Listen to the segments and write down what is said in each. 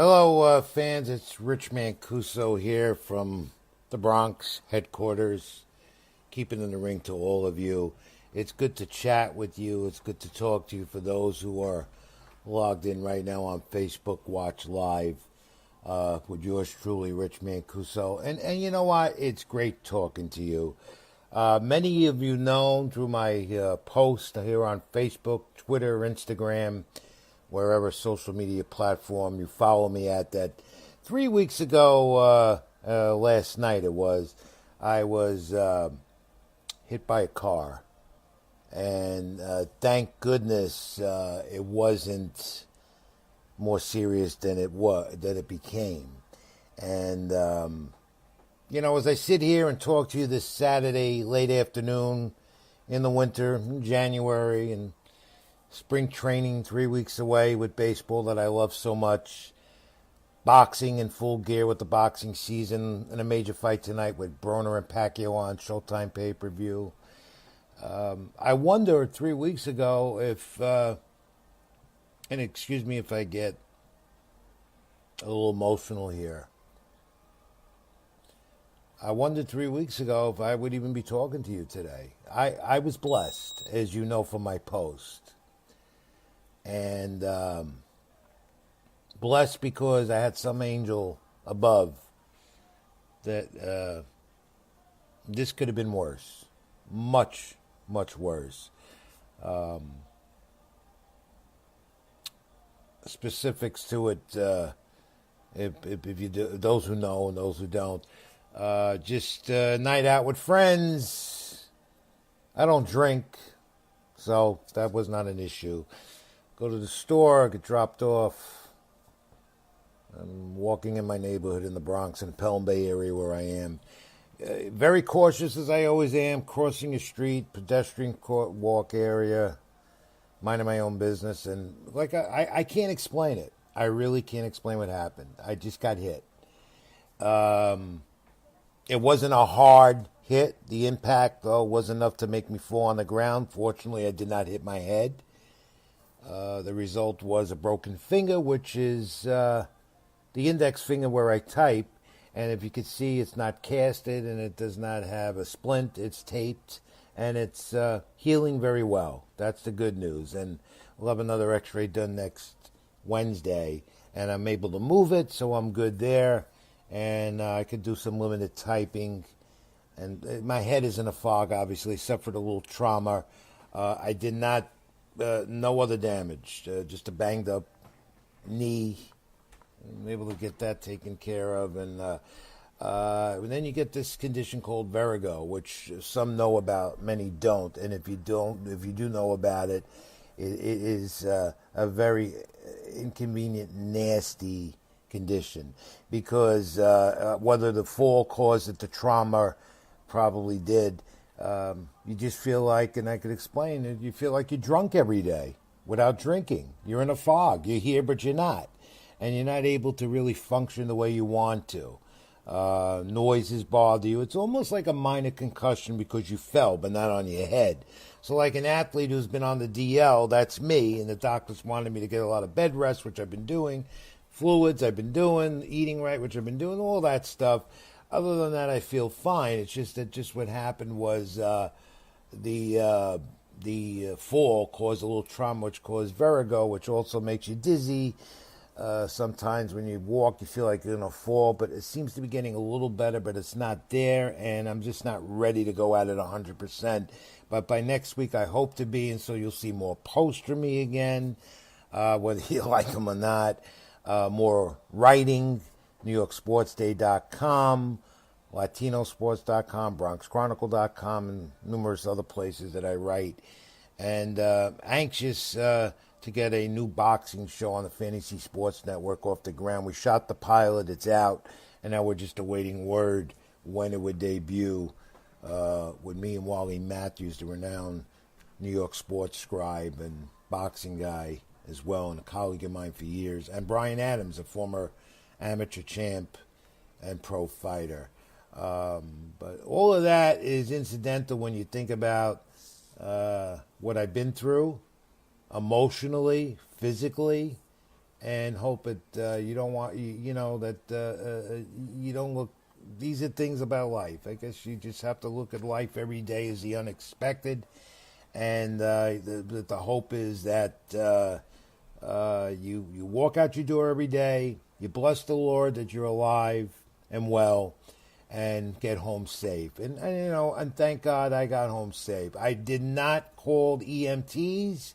Hello, fans. It's Rich Mancuso here from the Bronx headquarters, keeping in the ring to all of you. It's good to chat with you. It's good to talk to you for those who are logged in right now on Facebook Watch Live with yours truly, Rich Mancuso. And you know what? It's great talking to you. Many of you know through my post here on Facebook, Twitter, Instagram, wherever social media platform you follow me at, that 3 weeks ago, last night I was hit by a car. And thank goodness it wasn't more serious than it became. And as I sit here and talk to you this Saturday late afternoon in the winter, in January, and spring training 3 weeks away with baseball that I love so much, boxing in full gear with the boxing season, and a major fight tonight with Broner and Pacquiao on Showtime pay-per-view. I wondered 3 weeks ago if, and excuse me if I get a little emotional here, I wondered 3 weeks ago if I would even be talking to you today. I was blessed, as you know from my post. And blessed because I had some angel above that this could have been worse. Much, much worse. Specifics to it, if you do, those who know and those who don't. Just a night out with friends. I don't drink, so that was not an issue. Go to the store, get dropped off. I'm walking in my neighborhood in the Bronx, in the Pelham Bay area where I am. Very cautious as I always am, crossing a street, pedestrian walk area, minding my own business. And like I can't explain it. I really can't explain what happened. I just got hit. It wasn't a hard hit. The impact, though, was enough to make me fall on the ground. Fortunately, I did not hit my head. The result was a broken finger, which is the index finger where I type. And if you could see, it's not casted and it does not have a splint. It's taped and it's healing very well. That's the good news. And we'll have another x-ray done next Wednesday. And I'm able to move it, so I'm good there. And I could do some limited typing. And my head is in a fog, obviously, except for the little trauma. I did not... no other damage, just a banged up knee. I'm able to get that taken care of, and then you get this condition called vertigo, which some know about, many don't. And if you do know about it, it is a very inconvenient, nasty condition, because whether the fall caused it, the trauma probably did. You just feel like, and I could explain it, you feel like you're drunk every day without drinking. You're in a fog. You're here, but you're not. And you're not able to really function the way you want to. Noises bother you. It's almost like a minor concussion because you fell, but not on your head. So like an athlete who's been on the DL, that's me, and the doctors wanted me to get a lot of bed rest, which I've been doing, fluids I've been doing, eating right, which I've been doing, all that stuff. Other than that, I feel fine. It's just that what happened was the fall caused a little trauma, which caused vertigo, which also makes you dizzy. Sometimes when you walk, you feel like you're going to fall, but it seems to be getting a little better, but it's not there, and I'm just not ready to go at it 100%. But by next week, I hope to be, and so you'll see more posts from me again, whether you like them or not. More writing, NewYorkSportsDay.com, LatinoSports.com, BronxChronicle.com, and numerous other places that I write. And anxious to get a new boxing show on the Fantasy Sports Network off the ground. We shot the pilot, it's out, and now we're just awaiting word when it would debut with me and Wally Matthews, the renowned New York sports scribe and boxing guy as well, and a colleague of mine for years, and Brian Adams, a former amateur champ and pro fighter. But all of that is incidental when you think about what I've been through emotionally, physically, and hope that you don't want you know that you don't look. These are things about life. I guess you just have to look at life every day as the unexpected, and the hope is that you walk out your door every day. You bless the Lord that you're alive and well, and get home safe. And thank God I got home safe. I did not call EMTs.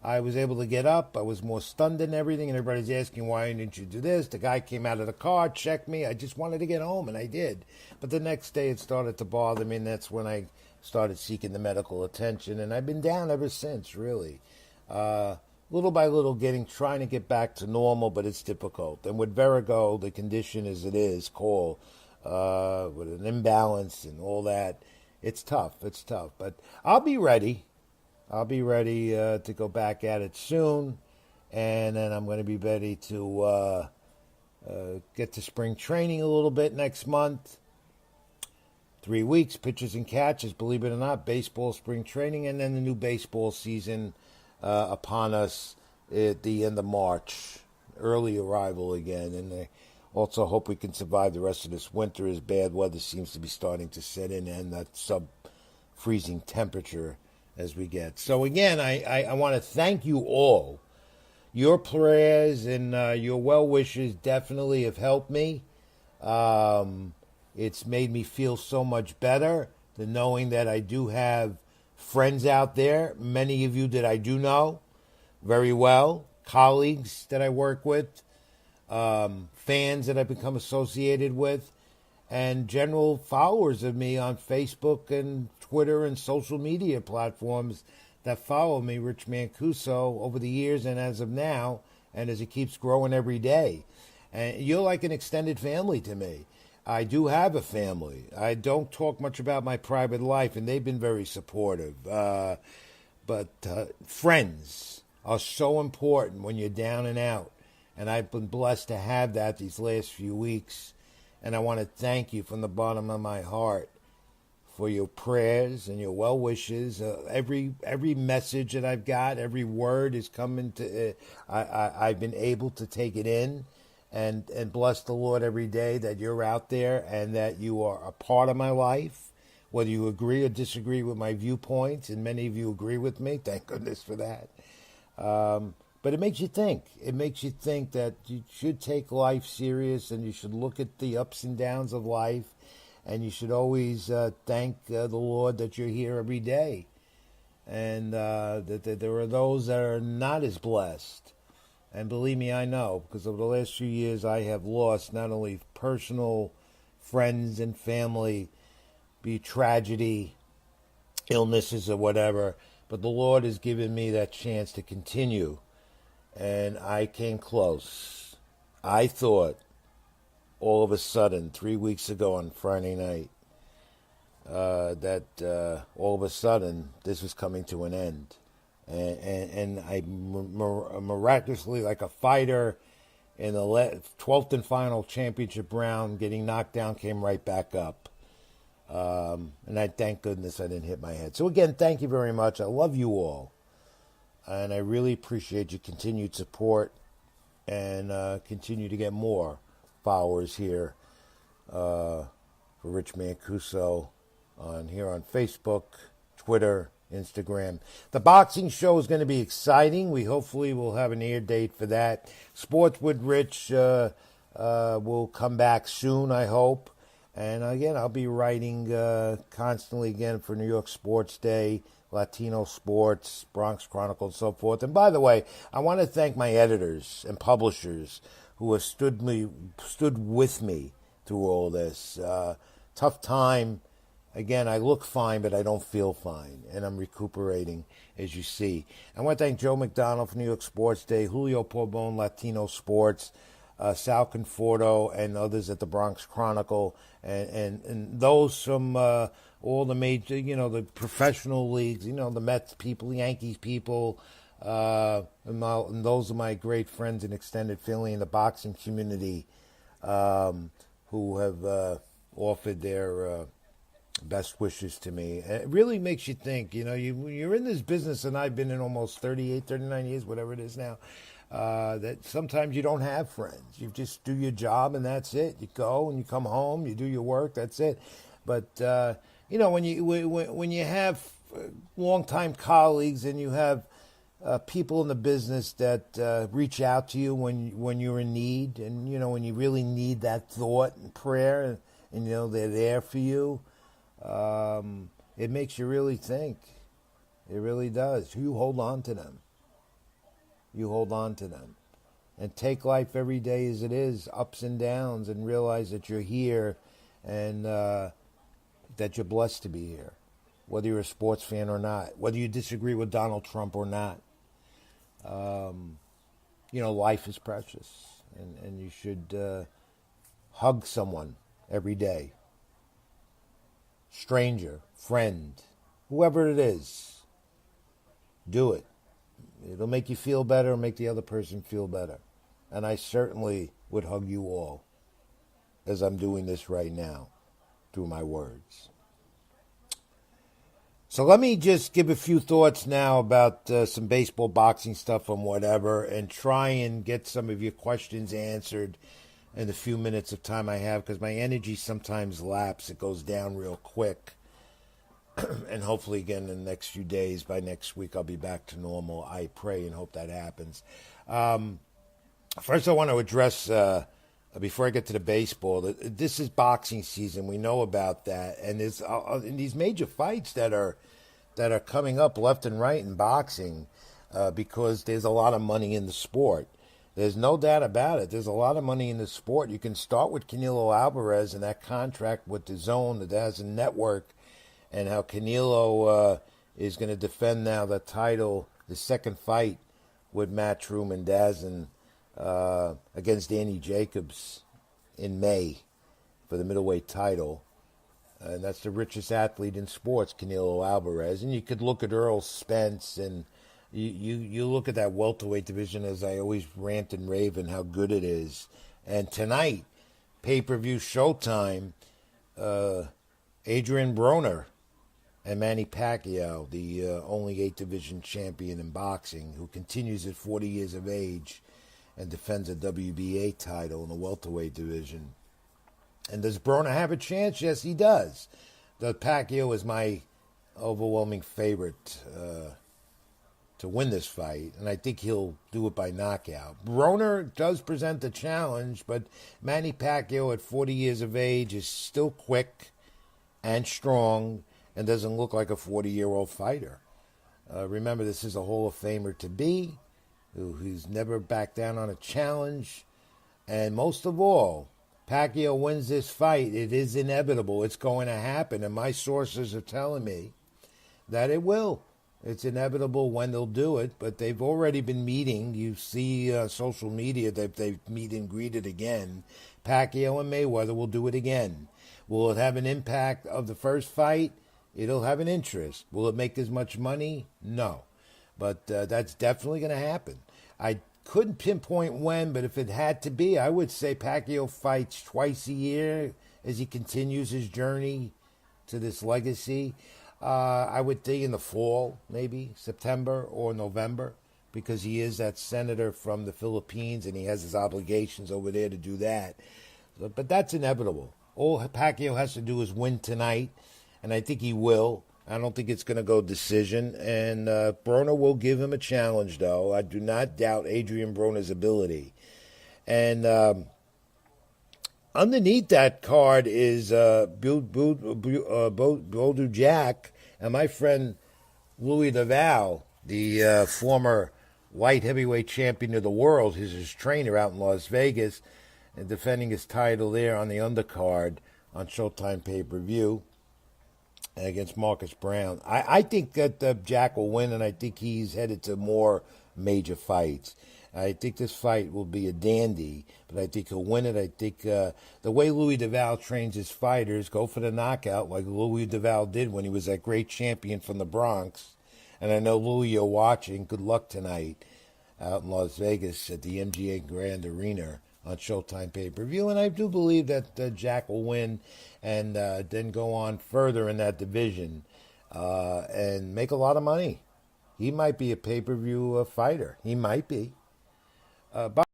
I was able to get up. I was more stunned than everything, and everybody's asking, why didn't you do this? The guy came out of the car, checked me. I just wanted to get home, and I did. But the next day it started to bother me, and that's when I started seeking the medical attention, and I've been down ever since, really. Little by little trying to get back to normal, but it's difficult. And with Verigo, the condition as it is, called, with an imbalance and all that, it's tough. It's tough. But I'll be ready. I'll be ready to go back at it soon, and then I'm going to be ready to get to spring training a little bit next month. 3 weeks, pitches and catches, believe it or not, baseball spring training, and then the new baseball season upon us at the end of March. Early arrival again, and I also hope we can survive the rest of this winter as bad weather seems to be starting to set in, and that sub-freezing temperature as we get. So again, I want to thank you all. Your prayers and your well wishes definitely have helped me. It's made me feel so much better than knowing that I do have friends out there, many of you that I do know very well, colleagues that I work with, fans that I've become associated with, and general followers of me on Facebook and Twitter and social media platforms that follow me, Rich Mancuso, over the years and as of now, and as it keeps growing every day. And you're like an extended family to me. I do have a family. I don't talk much about my private life, and they've been very supportive. But friends are so important when you're down and out, and I've been blessed to have that these last few weeks. And I want to thank you from the bottom of my heart for your prayers and your well wishes. Every message that I've got, every word is coming to. I've been able to take it in, and bless the Lord every day that you're out there and that you are a part of my life. Whether you agree or disagree with my viewpoints, and many of you agree with me, thank goodness for that. But it makes you think. It makes you think that you should take life serious, and you should look at the ups and downs of life, and you should always thank the Lord that you're here every day, and that there are those that are not as blessed. And believe me, I know, because over the last few years I have lost not only personal friends and family, be tragedy, illnesses or whatever, but the Lord has given me that chance to continue. And I came close. I thought all of a sudden, 3 weeks ago on Friday night, that all of a sudden this was coming to an end. And I miraculously, like a fighter in the 12th and final championship round, getting knocked down, came right back up. And I thank goodness I didn't hit my head. So again, thank you very much. I love you all. And I really appreciate your continued support, and continue to get more followers here for Rich Mancuso here on Facebook, Twitter, Instagram. The boxing show is going to be exciting. We hopefully will have an air date for that. Sports with Rich will come back soon, I hope. And again, I'll be writing constantly again for New York Sports Day, Latino Sports, Bronx Chronicle, and so forth. And by the way, I want to thank my editors and publishers who have stood with me through all this. Tough time. Again, I look fine, but I don't feel fine, and I'm recuperating, as you see. I want to thank Joe McDonald for New York Sports Day, Julio Porbone, Latino Sports, Sal Conforto, and others at the Bronx Chronicle, and those from all the major, the professional leagues, the Mets people, the Yankees people, and those are my great friends and extended family in the boxing community who have offered their best wishes to me. And it really makes you think, you're in this business, and I've been in almost 38, 39 years, whatever it is now. that sometimes you don't have friends. You just do your job and that's it. You go and you come home, you do your work, that's it. But when you have longtime colleagues and you have people in the business that reach out to you when you're in need, and when you really need that thought and prayer, and they're there for you, it makes you really think. It really does. You hold on to them. You hold on to them. And take life every day as it is, ups and downs, and realize that you're here and that you're blessed to be here, whether you're a sports fan or not, whether you disagree with Donald Trump or not. Life is precious, and you should hug someone every day. Stranger, friend, whoever it is, do it. It'll make you feel better, make the other person feel better. And I certainly would hug you all as I'm doing this right now through my words. So let me just give a few thoughts now about some baseball, boxing stuff, and whatever, and try and get some of your questions answered in the few minutes of time I have, because my energy sometimes lapses. It goes down real quick. And hopefully, again, in the next few days, by next week, I'll be back to normal. I pray and hope that happens. First, I want to address, before I get to the baseball, this is boxing season. We know about that. And there's in these major fights that are coming up left and right in boxing, because there's a lot of money in the sport. There's no doubt about it. There's a lot of money in the sport. You can start with Canelo Alvarez and that contract with DAZN, the DAZN network, and how Canelo is going to defend now the title, the second fight with Matchroom and DAZN against Danny Jacobs in May for the middleweight title. And that's the richest athlete in sports, Canelo Alvarez. And you could look at Earl Spence, and you look at that welterweight division, as I always rant and rave and how good it is. And tonight, pay-per-view Showtime, Adrian Broner and Manny Pacquiao, the only 8-division champion in boxing, who continues at 40 years of age and defends a WBA title in the welterweight division. And does Broner have a chance? Yes, he does. The Pacquiao is my overwhelming favorite to win this fight, and I think he'll do it by knockout. Broner does present the challenge, but Manny Pacquiao at 40 years of age is still quick and strong, and doesn't look like a 40-year-old fighter. Remember, this is a Hall of Famer to be, who's never backed down on a challenge. And most of all, Pacquiao wins this fight. It is inevitable. It's going to happen. And my sources are telling me that it will. It's inevitable when they'll do it, but they've already been meeting. You see social media that they've meet and greeted again. Pacquiao and Mayweather will do it again. Will it have an impact of the first fight? It'll have an interest. Will it make as much money? No. But that's definitely going to happen. I couldn't pinpoint when, but if it had to be, I would say Pacquiao fights twice a year as he continues his journey to this legacy. I would think in the fall, maybe September or November, because he is that senator from the Philippines and he has his obligations over there to do that. But that's inevitable. All Pacquiao has to do is win tonight, and I think he will. I don't think it's going to go decision. And Broner will give him a challenge, though. I do not doubt Adrian Broner's ability. And underneath that card is Bodu Jack and my friend Louis Duval, the former light heavyweight champion of the world. He's his trainer out in Las Vegas and defending his title there on the undercard on Showtime pay-per-view against Marcus Brown. I think that Jack will win, and I think he's headed to more major fights. I think this fight will be a dandy, but I think he'll win it. I think the way Louis Duval trains his fighters, go for the knockout like Louis Duval did when he was that great champion from the Bronx. And I know, Louis, you're watching. Good luck tonight out in Las Vegas at the MGA Grand Arena on Showtime pay-per-view. And I do believe that Jack will win and then go on further in that division and make a lot of money. He might be a pay-per-view fighter. He might be. Bye.